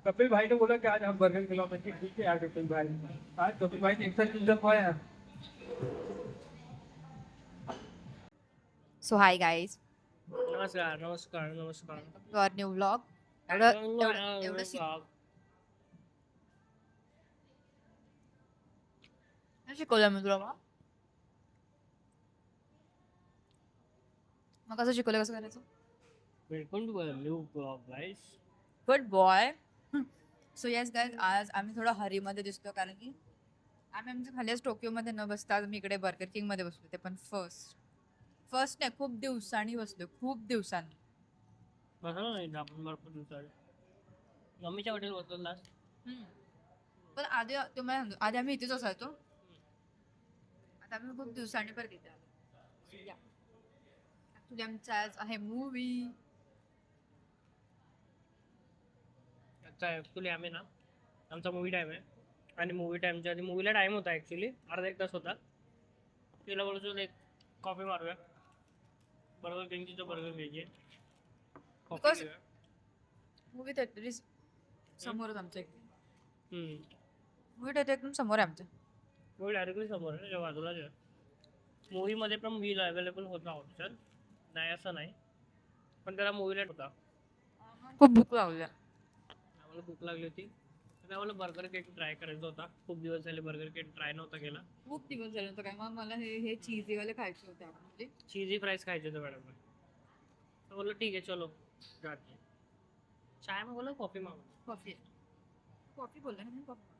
कपिल भाई ने बोला कि आज हम बर्गर खिलाओ। ठीक है यार कपिल भाई, आज कपिल भाई ने एक्स्ट्रा चीज रखवाया है। सो हाय गाईज, नमस्कार नमस्कार नमस्कार. To our new vlog. एवढं एवढं एवढं शिकवलं मी तुला मग कसं शिकवलं कसं करायचं. Welcome to new blog guys. Good boy. So yes guys, आज आम्ही थोडं हरीमध्ये दिसतो कारण की आम्ही आमच्या खालीच टोकियोमध्ये न बसता आज मी इकडे बर्गर किंगमध्ये बसलो. ते पण फर्स्ट नाही, खूप दिवसांनी बसलो, खूप दिवसांनी. बघा ना आपण भरपूर दिवसांनी मम्मीच्या हॉटेल होतो लास्ट. पण आधी तुम्हाला सांगतो, आधी आम्ही इथेच असायचो. आता आम्ही खूप दिवसांनी परत इथे आलो. ऍक्च्युली आमचा आज आहे मूवी. आता ॲक्च्युली आम्ही ना आमचा मूवी टाईम आहे आणि मूवी टाईमच्या आधी मूवीला टाईम होता ॲक्च्युली अर्धा एक तास होता. तिला बोलतो एक कॉफी मारूया, बर्गर किंगची बर्गर घ्यायची Because- मूवी थिएटर समोरच आमच्या मूवी थिएटर एकदम समोर आहे आमच्या. मूवी डायरेक्टली समोर आहे त्याच्या बाजूलाच आहे. मूवीमध्ये पण व्हील अवेलेबल होता ऑप्शन, नाही असं नाही, पण त्याला मूवीला होता. खूप भूक लागली. आम्हाला भूक लागली होती तर आम्हाला बर्गर केक ट्राय करायचा होता. खूप दिवस झाले बर्गर केक ट्राय नव्हता केला. खूप दिवस झाले होते काय, मग मला हे चीजीवाले खायचे होते म्हणजे चीजी फ्राईज खायचे होते मॅडम. तर बोललो ठीक आहे चलो जाते. चाय मागवलं कॉफी मागवलं. कॉफी बोलला ना मी, कॉफी.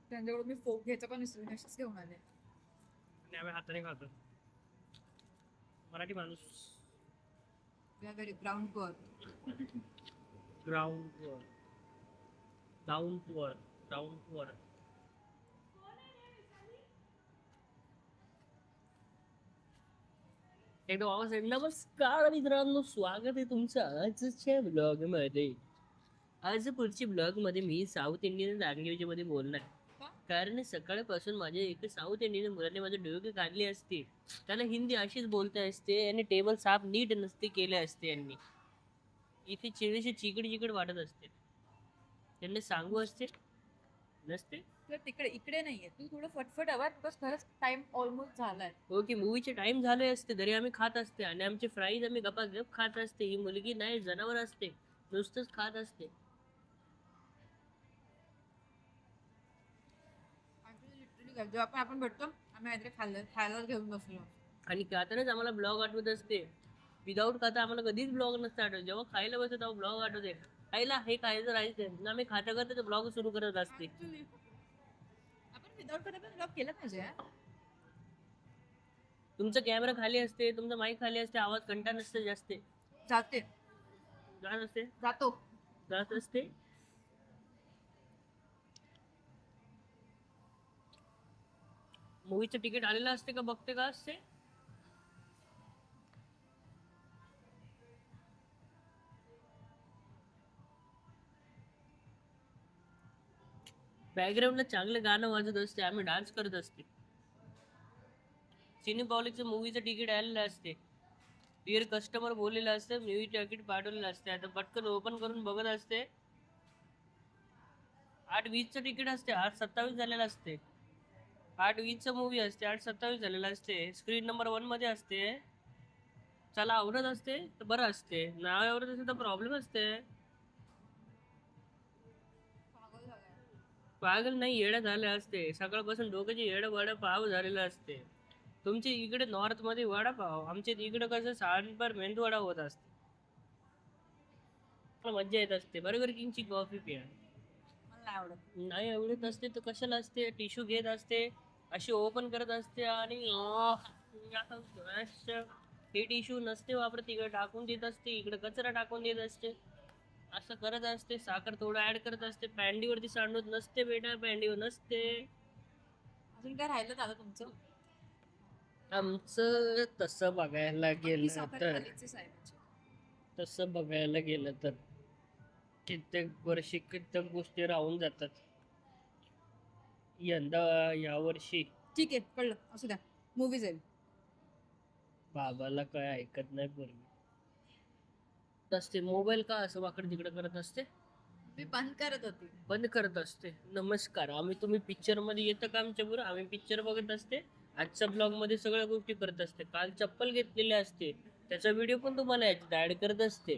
त्यांच्याकडून मी फोक घ्यायचा पण विसरून अशीच घेऊन आले. आणि आम्ही हाताने खातो, मराठी माणूस. वी आर व्हेरी ग्राउंड पर. ग्राउंड वर down to earth, down to earth. एकदा आवाज आहे. नमस्कार मित्रांनो, स्वागत आहे तुमचं आजच्या ब्लॉग मध्ये. आज पुढच्या ब्लॉग मध्ये मी साऊथ इंडियन लँग्वेज मध्ये बोलणार, कारण सकाळपासून माझे एक साऊथ इंडियन मुलाने माझे डोके काढले असते. त्याला हिंदी अशीच बोलता असते आणि टेबल साफ नीट नसते केले असते. यांनी इथे चिडीशी चिकड वाटत असते. त्यांनी सांगू असते नसते. तिकडे इकडे नाहीये, तू थोडं फटफट हवा बिकॉज खरंच टाइम ऑलमोस्ट झालाय. ओके, मूवीचे टाइम झाले असते तरी आम्ही खात असते आणि आमचे फ्राईज आम्ही गप खात असते. ही मुलगी नाही, जनावर असते, नुसतंच खात असते. जेव्हा पण आपण भेटतो आम्ही काहीतरी खायला घेऊन बसलो आणि खातानाच आम्हाला ब्लॉग आठवत असते. विदाऊट खाता आम्हाला कधीच ब्लॉग नसतं आठवत. जेव्हा खायला बसतो तेव्हा ब्लॉग आठवते. खायला हे खायचं राहायचं, आम्ही खाता करता ब्लॉग सुरू करत असते. आपण विदाऊट पण ब्लॉग केला पाहिजे. तुमचा कॅमेरा खाली असते, तुमचा माईक खाली असते, आवाज घंटा नसते जास्त जाते जात असते जात असते. मूवीचं तिकीट आलेलं असते का बघते का असते. बॅकग्राऊंडला चांगलं गाणं वाजत असते, आम्ही डान्स करत असते. सिनेपॉलिकचं मूवीचं तिकीट आलेलं असते. डिअर कस्टमर बोललेलं असतं, मूवी तिकीट पाठवलेलं असते. आता पटकन ओपन करून बघत असते. 8:20चं तिकीट असते, 8:27 झालेलं असते. 8:20चं मूवी असते, 8:27 झालेलं असते. स्क्रीन नंबर 1 मध्ये असते. चला आवडत असते तर बरं असते, नाव आवडत असेल तर प्रॉब्लेम असते. पागल नाही, येडं झाले असते. सकाळपासून डोक्याची येडं वडापाव झालेलं असते. तुमच्या इकडे नॉर्थ मध्ये वडापाव, आमच्या इकडे कसं सांबर मेंदू वडा होत असते. मज्जा येत असते. बर्गर किंगची कॉफी प्या. नाही आवडत असते तर कशाला असते. टिश्यू घेत असते, अशी ओपन करत असते आणि हे टिश्यू नसते वापरत, इकडे टाकून देत असते, इकडे कचरा टाकून देत असते. असं करत असते. साखर थोडं ऍड करत असते. पॅन्डीवरती सांडत नसते बेटा, पॅन्डीवर नसते. अजून काय राहिलं दादा तुमचं. आमचं तसं बघायला गेलं तर कित्येक वर्षी कित्येक गोष्टी राहून जातात. यंदा यावर्षी ठीक आहे, कळलं, असू द्या. मूवी जाईल. बाबाला काय ऐकत नाही पूर्वी. करत असते मोबाईल का असं वाकड तिकडे करत असते मी बंद करत होती. बंद करत असते. नमस्कार, आम्ही तुम्ही पिक्चर मध्ये येतं का आमच्या बरोबर? आम्ही पिक्चर बघत असते, आजच्या ब्लॉग मध्ये सगळ्या गोष्टी करत असते. काल चप्पल घेतलेली असते, त्याचा व्हिडिओ पण तुम्हाला याच्यात ऍड करत असते.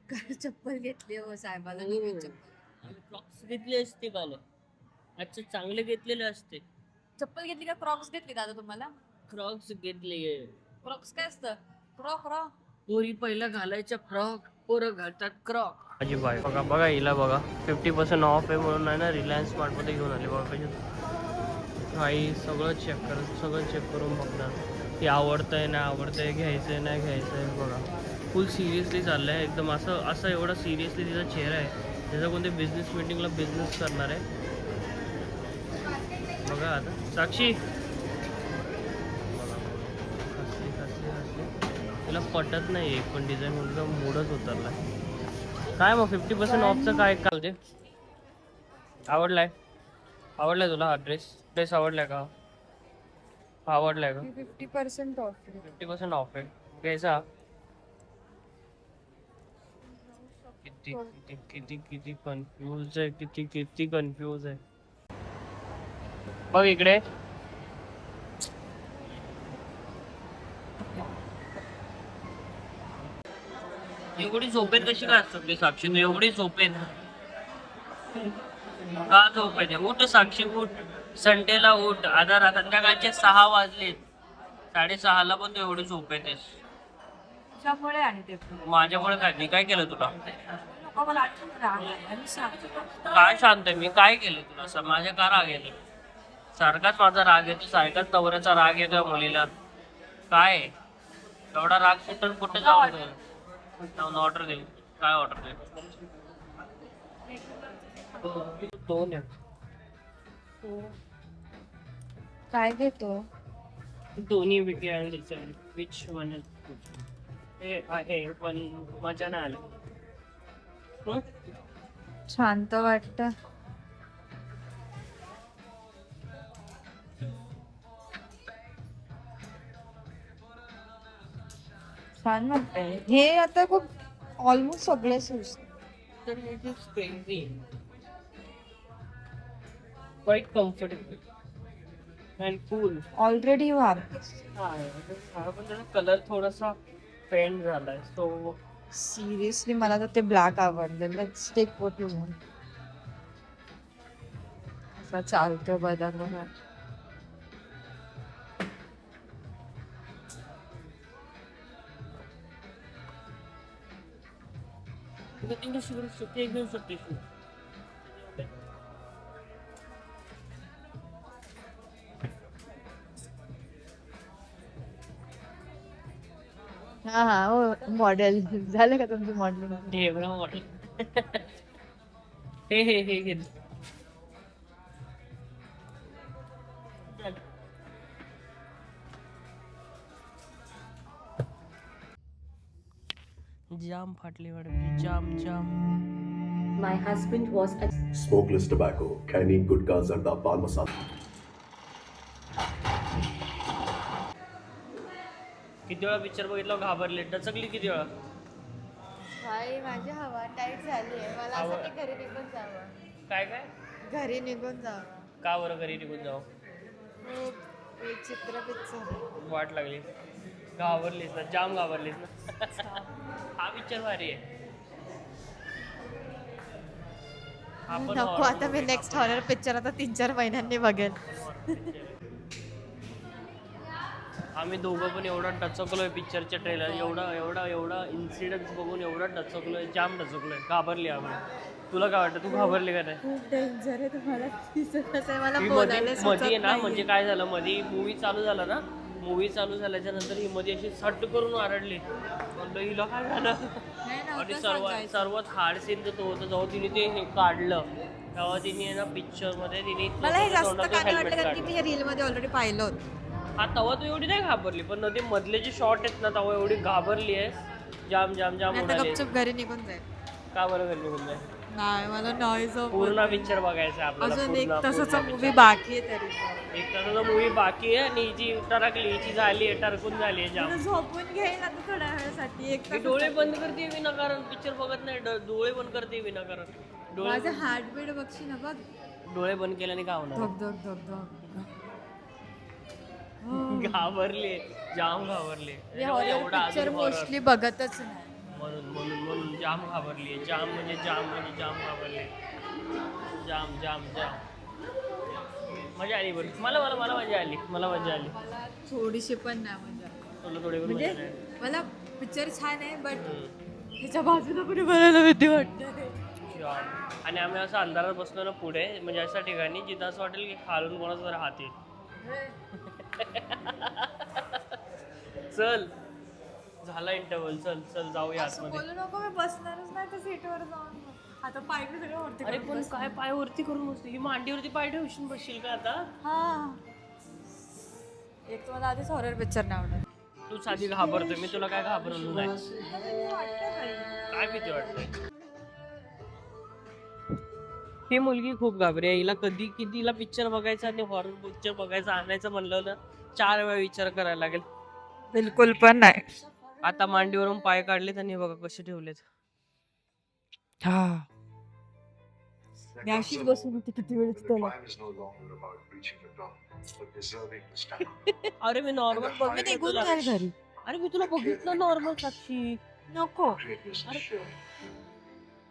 काल चप्पल घेतली हो साहेबाला हो. नवीन चप्पल. आम्ही क्रॉक्स घेतले असते काल, आजचे चांगले घेतलेले असते. चप्पल घेतली का क्रॉक्स घेतली दादा तुम्हाला? क्रॉक्स घेतले. क्रॉक्स काय असतं? क्रॉक रॉ. पोरी पहिला घालायच्या फ्रॉक, पोरं घालतात क्रॉक. माझी बाय बघा बघा हिला बघा 50% ऑफ आहे म्हणून आहे ना रिलायन्स स्मार्ट मध्ये घेऊन आली बघा कशी. आई सगळं चेक करून बघणार ती आवडतंय नाही आवडतंय, घ्यायचंय नाही घ्यायचंय. बघा फुल सिरियसली चाललंय एकदम. असं एवढा सिरियसली तिचा चेहरा आहे, त्याचा कोणते बिझनेस मीटिंगला बिझनेस करणार आहे. बघा आता साक्षी तिला पटत नाही एक पण डिझाईन म्हणून मूडच उतरला. काय मग 50% ऑफचं काय काल ते आवडलाय तुला? हा ड्रेस आवडलाय का? आवडलाय का? 50% ऑफ. 50% ऑफ आहे घ्यायचा. किती किती किती किती कन्फ्यूज आहे, किती कन्फ्यूज आहे. बघ इकडे एवढी झोपेत कशी काय असतात साक्षी? तू एवढी झोपेत का झोपेत आहे? उठ साक्षी उठ, संडेला उठ. आता संध्याकाळचे 6 वाजलेत, 6:30ला पण तू एवढी झोपेत आहेस. त्यामुळे आणि ते माझ्यामुळे काय? मी काय केलं तुला? लोक मला आठवण राहणार आणि सांगतो काय शांत आहे मी? काय केलं तुला? असं माझ्या का राग येतो? सारखाच माझा राग येतो, सारखाच नवऱ्याचा राग येतोय मुलीला. काय एवढा राग कुठं जाऊन ऑर्डर दे. काय ऑर्डर दे? दोन आहे. काय घेतो? दोन्ही वेगळे आहे. विच वन हे आहे पण मजा नाही आली. शांत वाटत. छान वाटतंय हे. आता खूप ऑलमोस्ट सगळे शूज तर it is crazy, quite comfortable and cool. Already वार. हा पण त्याचा कलर थोडासा फेंड झालाय. सो सिरियसली मला तर ते ब्लॅक आवडलं. Let's take what you want. असं चालतं बदल. एकदम सुट्टी हा हा हो मॉडेल झालं का तुमचं मॉडेलिंग? एवढा मॉडेल हे घे. जाम फाटली वाटत. जाम. My husband was a Smokeless tobacco, candy, gudka, zarda, pan masala. किती वेळा पिक्चर बघितलं घाबरले, डचकली किती वेळा? भाई माझी हवा टाईट झाली आहे. मला असं की घरी निघून जावं. काय घरी निघून जावं. का बरं घरी निघून जाऊ? खूप विचित्र पिक्चर. वाट लागली. घाबरलीस ना, जाम घाबरलीस ना. हा पिक्चर भारी आहे. आपण नको आता मी नेक्स्ट हॉरर पिक्चर आता 3-4 महिन्यांनी बघेन. आम्ही दोघं पण एवढा डचकलोय पिक्चरच्या ट्रेलर. एवढा इन्सिडेंट बघून एवढा डचकलोय, जाम डचकलोय. घाबरली आम्ही. तुला काय वाटतं? तू घाबरली का नाही? खूप डेंजर आहे. तुम्हाला दिसत असेल मला ती बोलायला मध्ये सुचत ना, नाही. म्हणजे काय झालं, मध्ये मूवी चालू झाला ना, मूवी चालू झाल्याच्या नंतर ही मध्ये अशी सट करून आरडली. म्हणलं हिला काय झालं? आणि सर्वात हार्ड सीन तर तो होता जेव्हा तिने ते हे काढलं, तेव्हा तिने ना पिक्चर मध्ये तिने मला हे जास्त तोंडातून काय helmet वाटलं कारण की काढलं. मी रील मध्ये ऑलरेडी पाहिलं होतं. हा तेव्हा तू एवढी नाही घाबरली, पण नदी मधले जे शॉट आहेत ना तेव्हा एवढी घाबरली आहेस. जाम मी आता उडाली. गपचूप घरी निघून जाईल. का बरं घरी निघून जाय? नाही मला नाही पूर्ण पिक्चर बघायचा आपल्याला. अजून एक पूर्ण- तासाचा पूर्ण मूवी picture. बाकी आहे तरी पण. एक तासाचा मूवी बाकी आहे आणि हिची टरकली, हिची झाली आहे, टरकून झाली आहे जाम. मला झोपून घेईन आता थोड्या वेळासाठी एक मी तास. डोळे बंद करते विनाकारण, पिक्चर बघत नाही, डोळे बंद करते विनाकारण. डोळे माझं हार्टबीट बघशी ना बघ. डोळे बंद केल्याने काय होणार? धक धक धक धक. घाबरले, जाम घाबरले. हॉरर एवढा पिक्चर अजून horror. मोस्टली बघतच नाही. म्हणून म्हणून म्हणून जाम घाबरली, जाम म्हणजे जाम घाबरले. जाम जाम जाम मजा आली बरं. मला मला मला मजा आली, मला मजा आली. मला थोडीशी पण नाही मजा. तुला थोडी पण म्हणजे मजा नाही. मला पिक्चर छान आहे बट हम्म. त्याच्या बाजूला कुठे बघायला भीती वाटते. जाम. आणि आम्ही असं अंधारात बसलो ना पुढे, म्हणजे अशा ठिकाणी जिथं असं वाटेल की खालून कोणाचा तरी हात येईल. चल झाला इंटरव्हल, चल चल जाऊया असं आतमध्ये. बोलू नको, मी बसणारच नाही तर सीटवर जाऊन. आता पाय बी सगळं वरती अरे करून पण बसणार. काय पाय वरती करून बसते ही, मांडीवरती पाय ठेवशील बसशील का आता? हा. एक तर मला आधीच हॉरर पिक्चर नाही आवडत. तू साधी घाबरतोय, मी तुला काय घाबरलो नाही. वाटतं काही. काय भीती वाटते? ही मुलगी खूप घाबरी आहे. हिला कधी कितीला पिक्चर बघायचा आणि हॉरर पिक्चर बघायचा आणायचं म्हणलं ना 4 वेळा विचार करायला लागेल. बिलकुल पण नाही. आता मांडीवरून पाय काढलेत आणि बघा कसे ठेवलेत. हा. मी अशीच बसून होती किती वेळ त्याला. अरे मी नॉर्मल मी बघितलं निघून तुला. जाईल घरी. अरे मी तुला बघितलं नॉर्मल साक्षी. नको.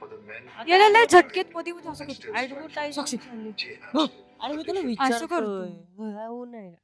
आता- याला लय झटकेत मध्ये मध्ये असं करतो. Advertise साक्षी. झाली. अरे मी तुला असं करतो. विचारतोय. हो नाही.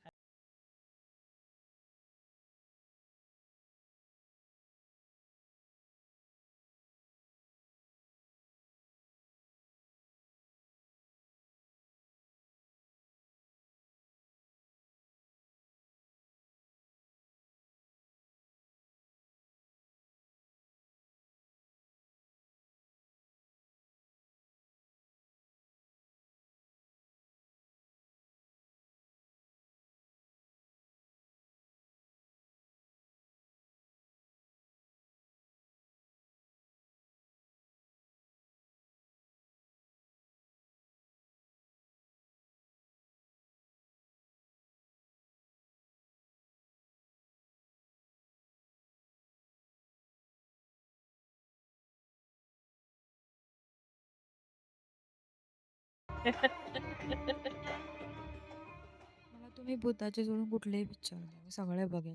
मला तुम्ही भूताचे सोडून कुठलेही पिक्चर द्या, मी सगळे बघेन.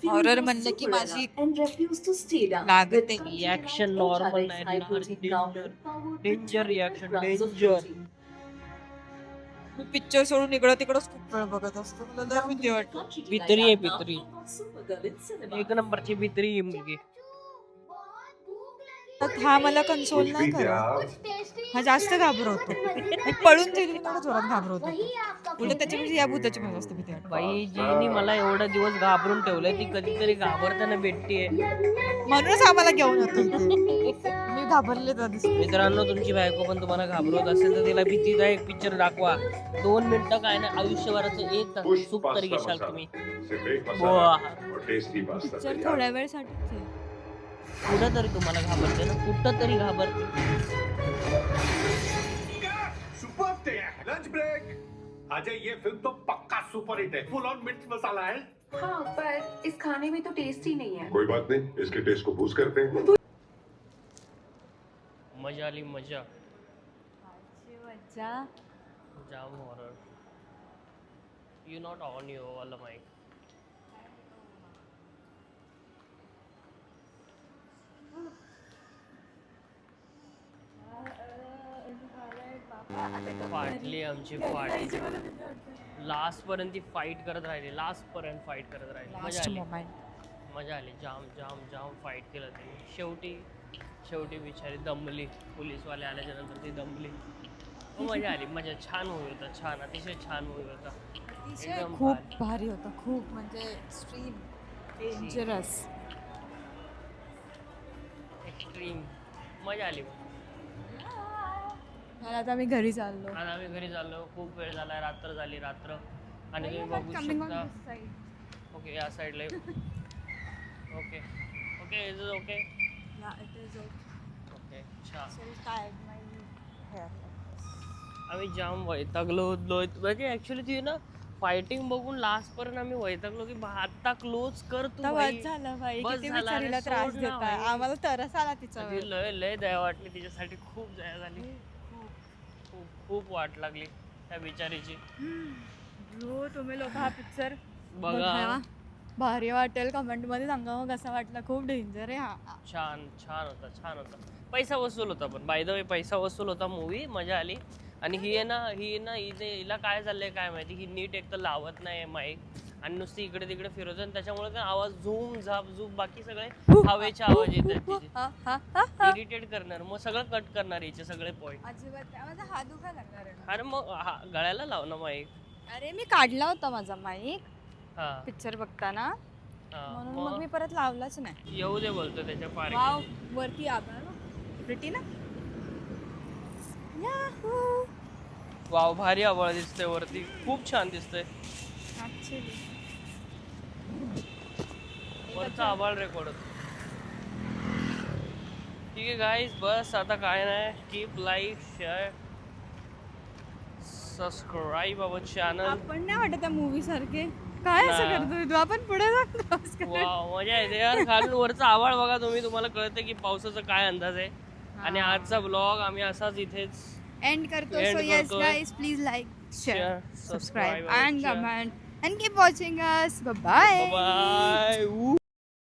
हॉरर म्हणलं की माझी लागते. रिॲक्शन नॉर्मल नाही. Danger reaction, danger. मी पिक्चर सोडून इकडं तिकडंच खूप वेळ बघत असतो. मला लय भीती वाटते. भित्री आहे भित्री. एक नंबरची भित्री आहे मुलगी. हा मला कन्सोल नाही करत. हा जास्त घाबरवतो. मी पळून गेली तेवढं जोरात घाबरवतो. उलट त्याच्यापेक्षा या भूताची मला जास्त भीती वाटते. बाई जिनी मला एवढा दिवस घाबरून ठेवलंय ती कधीतरी घाबरताना भेटतीये. म्हणूनच आम्हाला घेऊन येतो इथे. मी घाबरले तर दिसते. मित्रांनो तुमची बायको पण तुम्हाला घाबरवत असेल तर तिला भीतीदायक पिक्चर दाखवा. 2 मिनिटं काय नाही, आयुष्यभराचं 1 तास सुख तरी घेशाल तुम्ही. बुवा. पिक्चर थोड्या वेळसाठी कुठं तरी तुम्हाला घाबरते ना, कुठं तरी घाबरते. Lunch break. अजय ये फिल्म तो पक्का सुपर हिट है, फुल ऑन मिर्च मसाला है. हाँ, पर इस खाने में तो टेस्ट ही नहीं है। कोई बात नहीं, इसके टेस्ट को बूस्ट करते हैं. मजा आली मजा. मजा. जाम horror. You not on your वाला माइक. फाटली आमची फाट. लास्ट पर्यंत ती फाईट करत राहिली, लास्ट पर्यंत फाईट करत राहिली. मजा लास्ट आली, मोमेंट. मजा आली. जाम जाम जाम फाईट केलं त्यांनी. शेवटी बिचारी दमली. पोलीसवाले आल्याच्या नंतर ती दमली. मजा आली, मजा. छान मूवी होता, छान, अतिशय छान मूवी होता. एकदम खूप भारी होता. खूप म्हणजे एक्स्ट्रीम डेंजरस. एक्स्ट्रीम मजा आली. आता आम्ही घरी चाललो. आता आम्ही घरी चाललो. खूप वेळ झाला, रात्र झाली, रात्र. आणि तुम्ही बघू शकता. ओके या साईडला. Okay okay is okay Yeah, it is okay. Okay छान. So tied my hair. आम्ही जाम वैतागलो होतो म्हणजे ऍक्च्युली ती ना फायटिंग बघून लास्ट पर्यंत आम्ही वैतागलो की आता क्लोज कर तू तर भाई. बस झालं भाई, बस किती झालं, बिचारीला अरे त्रास सोड ना देताय. भाई. आम्हाला तरस आला तिच्यावर. ती लय लय दया वाटली तिच्यासाठी खूप दया झाली. खूप खूप वाट लागली त्या बिचारीची. ब्रो तुम्ही लोक हा पिक्चर बघा भारी वाटेल, कमेंट मध्ये सांगा मग कसा वाटला. खूप डेंजर आहे हा. छान छान होता छान होता. पैसा वसूल होता पण बाय द वे पैसा वसूल होता मूवी. मजा आली. आणि हिला काय झालंय काय माहिती, ही नीट एक तर लावत नाही माईक आणि नुसती इकडे तिकडे फिरवतो आणि त्याच्यामुळे काय आवाज झूम झाप झूप बाकी सगळे हवेचे आवाज येतात. इरिटेट करणार, मग सगळं कट करणार याचे सगळे पॉईंट. अजिबात नाही. माझा हात दुखायला लागणार आहे. अरे मग गळ्याला लाव ना माईक. अरे मी काढला होता माझा माईक हा पिक्चर बघताना, हा म्हणून मग मग मी परत लावलाच नाही. येऊ दे बोलतो त्याच्या पारी. वाव, वरती आभाळ प्रिटी ना. याहू. वाव भारी आवाज दिसतंय वरती, खूप छान दिसतंय. Actually. वरचा आवाज रेकॉर्ड होतो. ठीक आहे गाईज, बस आता काय नाही. Keep like share subscribe our channel. आपण नाही वाटत त्या मूवी सारखे. काय असं ना. करतोय तू? आपण पुढे जातो. वाव मजा येते यार. खालून वरचा आवाज बघा तुम्ही, तुम्हाला कळतं की पावसाचा काय अंदाज आहे. आणि आजचा ब्लॉग आम्ही असाच इथेच एंड करतो. End सो येस करतोय. Guys, please like share Share, subscribe subscribe, and share. Comment and keep watching us. Bye. Bye.